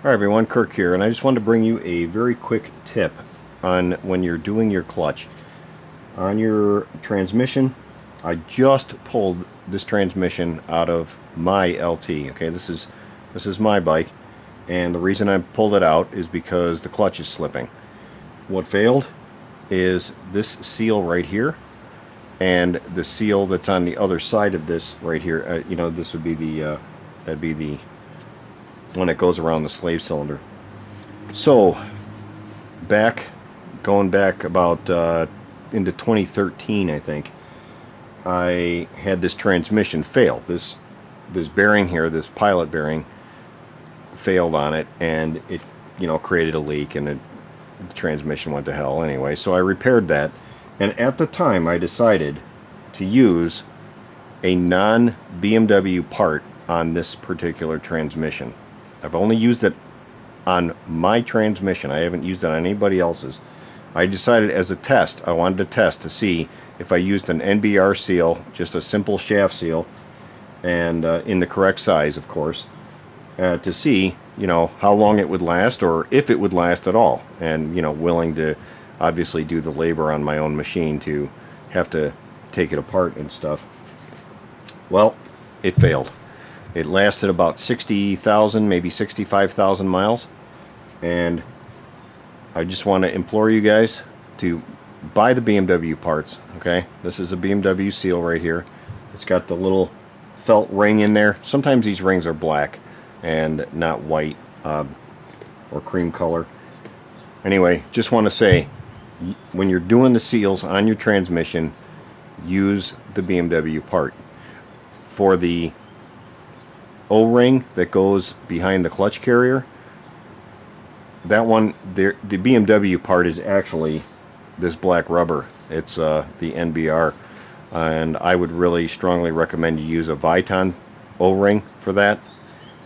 Hi everyone, Kirk here, and I just wanted to bring you a very quick tip on when you're doing your clutch. On your transmission, I just pulled this transmission out of my LT. Okay, this is my bike, and the reason I pulled it out is because the clutch is slipping. What failed is this seal right here, and the seal that's on the other side of this right here. This would be the that'd be the one that goes around the slave cylinder. So going back about into 2013, I think, I had this transmission fail. This bearing here, this pilot bearing, failed on it, and it created a leak, and the transmission went to hell anyway. So I repaired that, and at the time I decided to use a non-BMW part on this particular transmission. I've only used it on my transmission. I haven't used it on anybody else's. I decided as a test, I wanted to test to see if I used an NBR seal, just a simple shaft seal, and in the correct size, of course, to see, how long it would last, or if it would last at all, and, willing to obviously do the labor on my own machine to have to take it apart and stuff. Well, it failed. It lasted about 60,000, maybe 65,000 miles. And I just want to implore you guys to buy the BMW parts, okay? This is a BMW seal right here. It's got the little felt ring in there. Sometimes these rings are black and not white or cream color. Anyway, just want to say, when you're doing the seals on your transmission, use the BMW part. For the O-ring that goes behind the clutch carrier, that one there, the BMW part is actually this black rubber. It's the NBR, and I would really strongly recommend you use a Viton O-ring for that.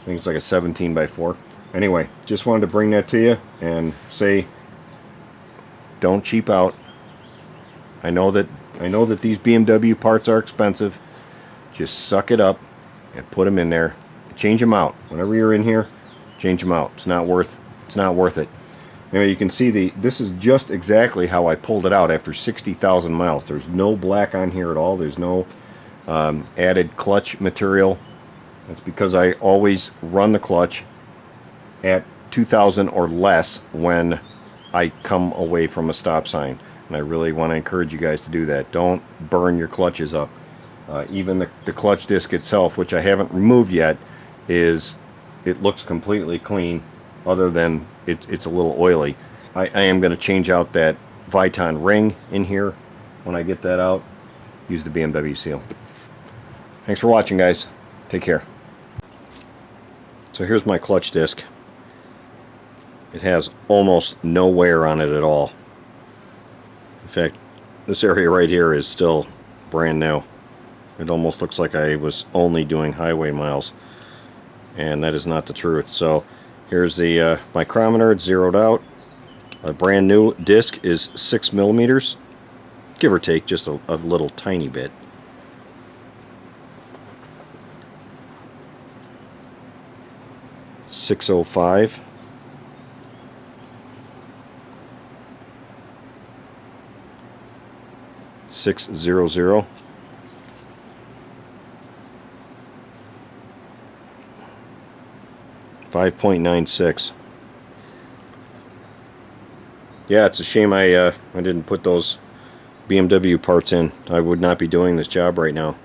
I think it's like a 17x4. Anyway, just wanted to bring that to you and say, don't cheap out. I know that these BMW parts are expensive. Just suck it up and put them in there. Change them out. Whenever you're in here, change them out. It's not worth it. You can see this is just exactly how I pulled it out after 60,000 miles. There's no black on here at all. There's no added clutch material. That's because I always run the clutch at 2,000 or less when I come away from a stop sign. And I really want to encourage you guys to do that. Don't burn your clutches up. Even the clutch disc itself, which I haven't removed yet, it looks completely clean, other than it's a little oily. I am going to change out that Viton ring in here when I get that out. Use the BMW seal. Thanks for watching, guys. Take care. So here's my clutch disc. It has almost no wear on it at all. In fact, this area right here is still brand new. It almost looks like I was only doing highway miles, and that is not the truth. So here's the micrometer. It's zeroed out. A brand new disc is 6 millimeters, give or take just a little tiny bit. .605. .600. 5.96. Yeah, it's a shame I didn't put those BMW parts in. I would not be doing this job right now.